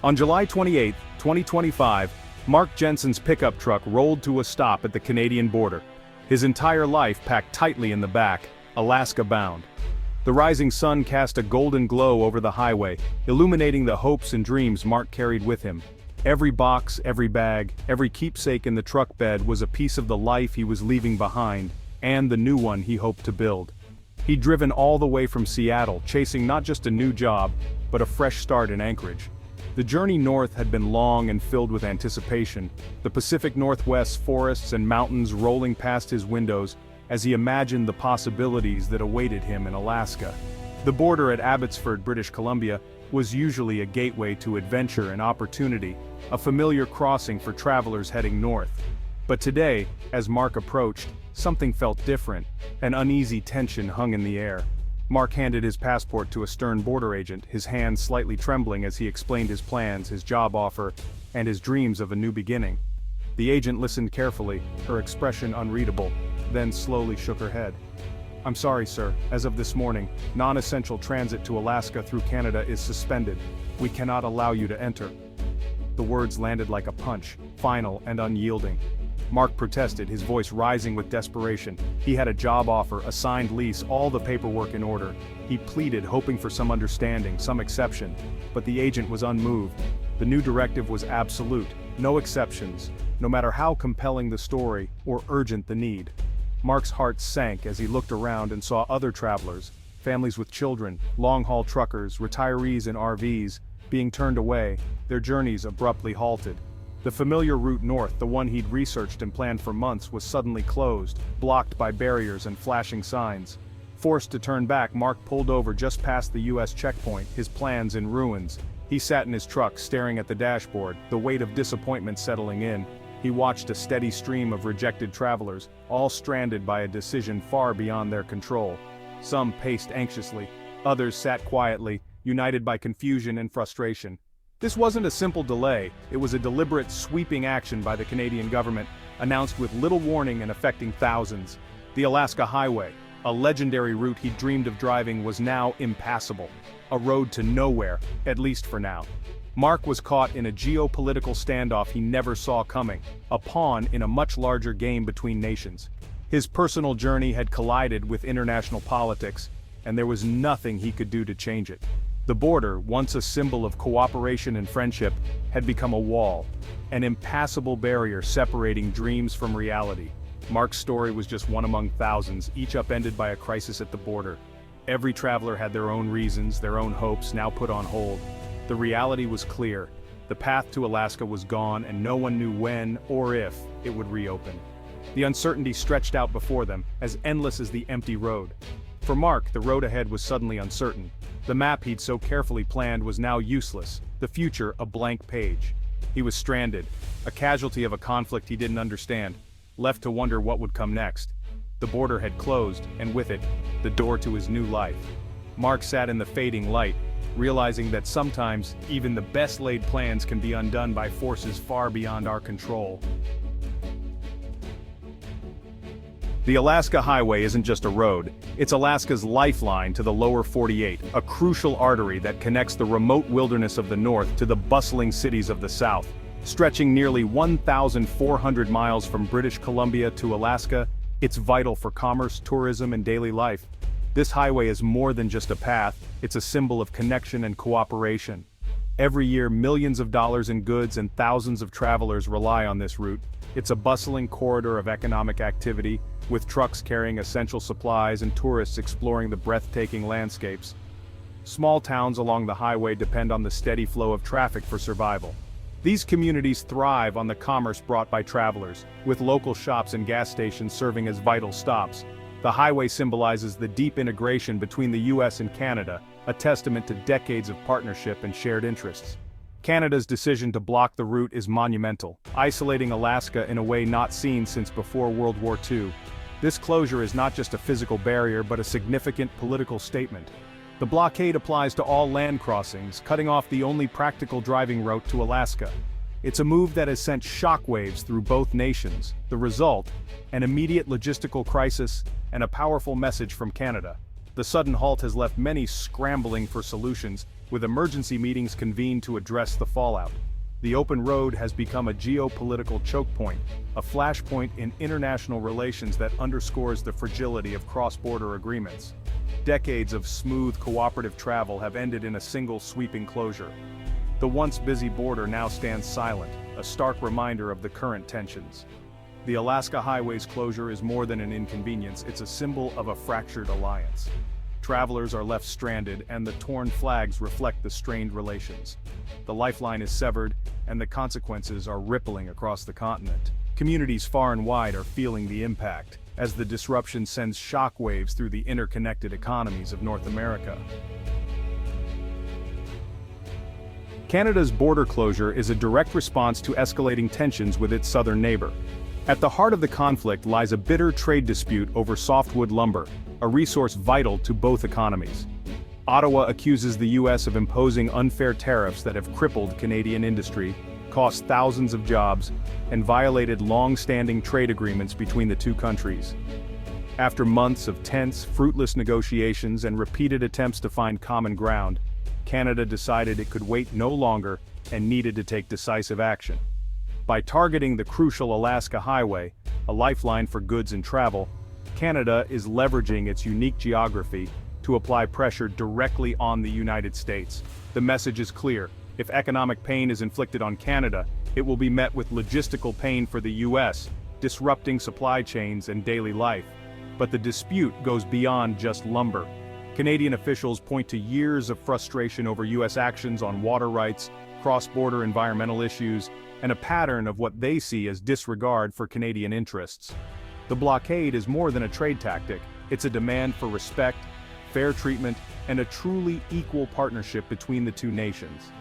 On July 28, 2025, Mark Jensen's pickup truck rolled to a stop at the Canadian border. His entire life packed tightly in the back, Alaska-bound. The rising sun cast a golden glow over the highway, illuminating the hopes and dreams Mark carried with him. Every box, every bag, every keepsake in the truck bed was a piece of the life he was leaving behind, and the new one he hoped to build. He'd driven all the way from Seattle, chasing not just a new job, but a fresh start in Anchorage. The journey north had been long and filled with anticipation, the Pacific Northwest's forests and mountains rolling past his windows as he imagined the possibilities that awaited him in Alaska. The border at Abbotsford, British Columbia, was usually a gateway to adventure and opportunity, a familiar crossing for travelers heading north. But today, as Mark approached, something felt different. An uneasy tension hung in the air. Mark handed his passport to a stern border agent, his hands slightly trembling as he explained his plans, his job offer, and his dreams of a new beginning. The agent listened carefully, her expression unreadable, then slowly shook her head. "I'm sorry, sir. As of this morning, non-essential transit to Alaska through Canada is suspended. We cannot allow you to enter." The words landed like a punch, final and unyielding. Mark protested, his voice rising with desperation. He had a job offer, a signed lease, all the paperwork in order. He pleaded, hoping for some understanding, some exception. But the agent was unmoved. The new directive was absolute, no exceptions, no matter how compelling the story or urgent the need. Mark's heart sank as he looked around and saw other travelers, families with children, long-haul truckers, retirees in RVs, being turned away, their journeys abruptly halted. The familiar route north, the one he'd researched and planned for months, was suddenly closed, blocked by barriers and flashing signs. Forced to turn back, Mark pulled over just past the U.S. checkpoint, his plans in ruins. He sat in his truck, staring at the dashboard, the weight of disappointment settling in. He watched a steady stream of rejected travelers, all stranded by a decision far beyond their control. Some paced anxiously, others sat quietly, united by confusion and frustration. This wasn't a simple delay, it was a deliberate, sweeping action by the Canadian government, announced with little warning and affecting thousands. The Alaska Highway, a legendary route he dreamed of driving, was now impassable. A road to nowhere, at least for now. Mark was caught in a geopolitical standoff he never saw coming, a pawn in a much larger game between nations. His personal journey had collided with international politics, and there was nothing he could do to change it. The border, once a symbol of cooperation and friendship, had become a wall, an impassable barrier separating dreams from reality. Mark's story was just one among thousands, each upended by a crisis at the border. Every traveler had their own reasons, their own hopes, now put on hold. The reality was clear. The path to Alaska was gone, and no one knew when or if it would reopen. The uncertainty stretched out before them, as endless as the empty road. For Mark, the road ahead was suddenly uncertain. The map he'd so carefully planned was now useless, the future a blank page. He was stranded, a casualty of a conflict he didn't understand, left to wonder what would come next. The border had closed, and with it, the door to his new life. Mark sat in the fading light, realizing that sometimes, even the best-laid plans can be undone by forces far beyond our control. The Alaska Highway isn't just a road, it's Alaska's lifeline to the lower 48, a crucial artery that connects the remote wilderness of the north to the bustling cities of the south. Stretching nearly 1,400 miles from British Columbia to Alaska, it's vital for commerce, tourism, and daily life. This highway is more than just a path, it's a symbol of connection and cooperation. Every year, millions of dollars in goods and thousands of travelers rely on this route. It's a bustling corridor of economic activity, with trucks carrying essential supplies and tourists exploring the breathtaking landscapes. Small towns along the highway depend on the steady flow of traffic for survival. These communities thrive on the commerce brought by travelers, with local shops and gas stations serving as vital stops. The highway symbolizes the deep integration between the US and Canada, a testament to decades of partnership and shared interests. Canada's decision to block the route is monumental, isolating Alaska in a way not seen since before World War II. This closure is not just a physical barrier but a significant political statement. The blockade applies to all land crossings, cutting off the only practical driving route to Alaska. It's a move that has sent shockwaves through both nations. The result, an immediate logistical crisis and a powerful message from Canada. The sudden halt has left many scrambling for solutions, with emergency meetings convened to address the fallout. The open road has become a geopolitical choke point, a flashpoint in international relations that underscores the fragility of cross-border agreements. Decades of smooth cooperative travel have ended in a single sweeping closure. The once busy border now stands silent, a stark reminder of the current tensions. The Alaska Highway's closure is more than an inconvenience, it's a symbol of a fractured alliance. Travelers are left stranded, and the torn flags reflect the strained relations. The lifeline is severed, and the consequences are rippling across the continent. Communities far and wide are feeling the impact, as the disruption sends shockwaves through the interconnected economies of North America. Canada's border closure is a direct response to escalating tensions with its southern neighbor. At the heart of the conflict lies a bitter trade dispute over softwood lumber, a resource vital to both economies. Ottawa accuses the U.S. of imposing unfair tariffs that have crippled Canadian industry, cost thousands of jobs, and violated long-standing trade agreements between the two countries. After months of tense, fruitless negotiations and repeated attempts to find common ground, Canada decided it could wait no longer and needed to take decisive action. By targeting the crucial Alaska Highway, a lifeline for goods and travel, Canada is leveraging its unique geography to apply pressure directly on the United States. The message is clear: if economic pain is inflicted on Canada, it will be met with logistical pain for the U.S., disrupting supply chains and daily life. But the dispute goes beyond just lumber. Canadian officials point to years of frustration over U.S. actions on water rights, cross-border environmental issues, and a pattern of what they see as disregard for Canadian interests. The blockade is more than a trade tactic, it's a demand for respect, fair treatment, and a truly equal partnership between the two nations.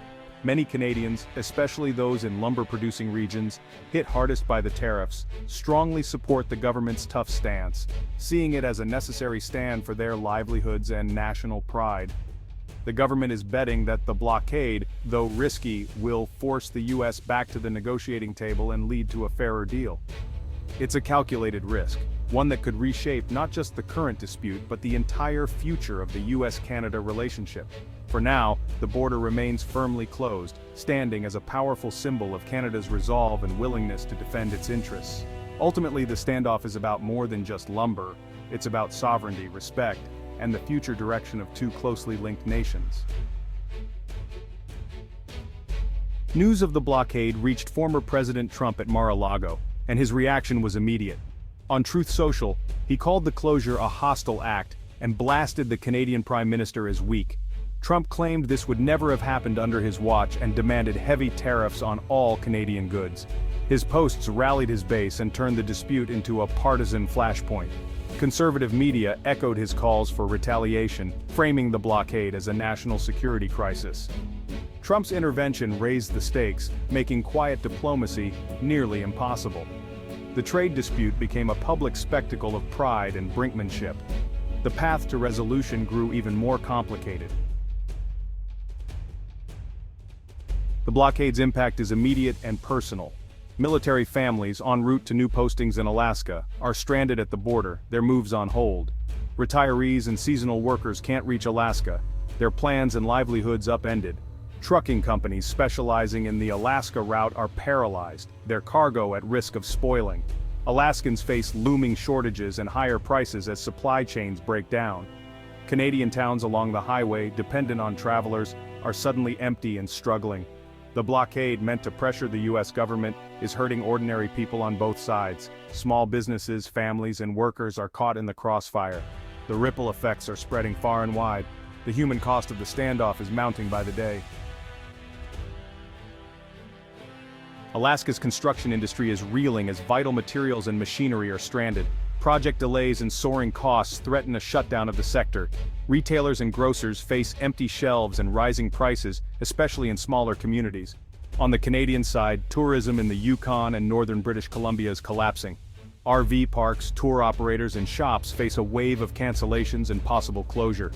Many Canadians, especially those in lumber-producing regions, hit hardest by the tariffs, strongly support the government's tough stance, seeing it as a necessary stand for their livelihoods and national pride. The government is betting that the blockade, though risky, will force the U.S. back to the negotiating table and lead to a fairer deal. It's a calculated risk, one that could reshape not just the current dispute but the entire future of the U.S.-Canada relationship. For now, the border remains firmly closed, standing as a powerful symbol of Canada's resolve and willingness to defend its interests. Ultimately, the standoff is about more than just lumber. It's about sovereignty, respect, and the future direction of two closely linked nations. News of the blockade reached former President Trump at Mar-a-Lago, and his reaction was immediate. On Truth Social, he called the closure a hostile act and blasted the Canadian Prime Minister as weak. Trump claimed this would never have happened under his watch and demanded heavy tariffs on all Canadian goods. His posts rallied his base and turned the dispute into a partisan flashpoint. Conservative media echoed his calls for retaliation, framing the blockade as a national security crisis. Trump's intervention raised the stakes, making quiet diplomacy nearly impossible. The trade dispute became a public spectacle of pride and brinkmanship. The path to resolution grew even more complicated. The blockade's impact is immediate and personal. Military families en route to new postings in Alaska are stranded at the border, their moves on hold. Retirees and seasonal workers can't reach Alaska, their plans and livelihoods upended. Trucking companies specializing in the Alaska route are paralyzed, their cargo at risk of spoiling. Alaskans face looming shortages and higher prices as supply chains break down. Canadian towns along the highway, dependent on travelers, are suddenly empty and struggling. The blockade, meant to pressure the U.S. government, is hurting ordinary people on both sides. Small businesses, families, and workers are caught in the crossfire. The ripple effects are spreading far and wide. The human cost of the standoff is mounting by the day. Alaska's construction industry is reeling as vital materials and machinery are stranded. Project delays and soaring costs threaten a shutdown of the sector. Retailers and grocers face empty shelves and rising prices, especially in smaller communities. On the Canadian side, tourism in the Yukon and northern British Columbia is collapsing. RV parks, tour operators, and shops face a wave of cancellations and possible closure.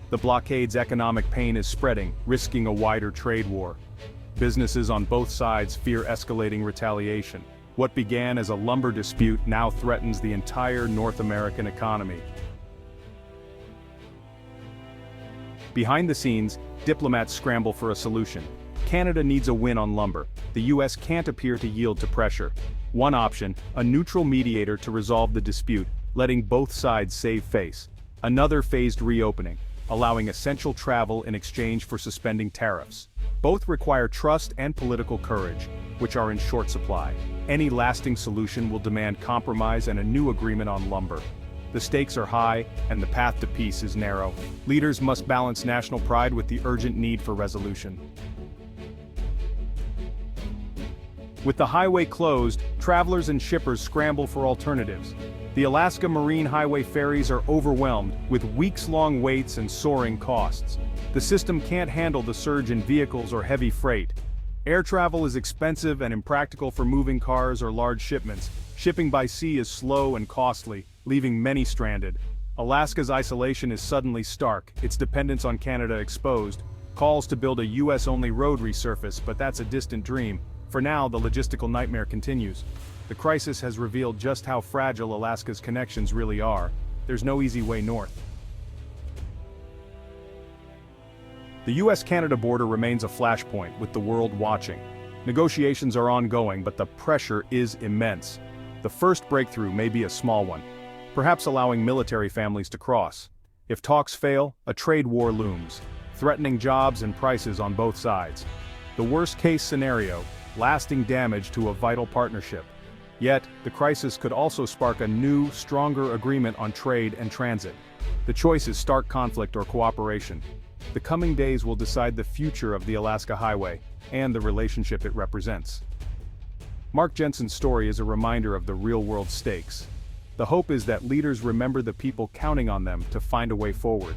The blockade's economic pain is spreading, risking a wider trade war. Businesses on both sides fear escalating retaliation. What began as a lumber dispute now threatens the entire North American economy. Behind the scenes, diplomats scramble for a solution. Canada needs a win on lumber. The US can't appear to yield to pressure. One option, a neutral mediator to resolve the dispute, letting both sides save face. Another, phased reopening, allowing essential travel in exchange for suspending tariffs. Both require trust and political courage, which are in short supply. Any lasting solution will demand compromise and a new agreement on lumber. The stakes are high, and the path to peace is narrow. Leaders must balance national pride with the urgent need for resolution. With the highway closed, travelers and shippers scramble for alternatives. The Alaska Marine Highway ferries are overwhelmed, with weeks-long waits and soaring costs. The system can't handle the surge in vehicles or heavy freight. Air travel is expensive and impractical for moving cars or large shipments. Shipping by sea is slow and costly, leaving many stranded. Alaska's isolation is suddenly stark, its dependence on Canada exposed. Calls to build a US-only road resurface, but that's a distant dream. For now, the logistical nightmare continues. The crisis has revealed just how fragile Alaska's connections really are. There's no easy way north. The US-Canada border remains a flashpoint, with the world watching. Negotiations are ongoing, but the pressure is immense. The first breakthrough may be a small one, perhaps allowing military families to cross. If talks fail, a trade war looms, threatening jobs and prices on both sides. The worst-case scenario, lasting damage to a vital partnership. Yet, the crisis could also spark a new, stronger agreement on trade and transit. The choice is stark conflict or cooperation. The coming days will decide the future of the Alaska Highway, and the relationship it represents. Mark Jensen's story is a reminder of the real-world stakes. The hope is that leaders remember the people counting on them to find a way forward.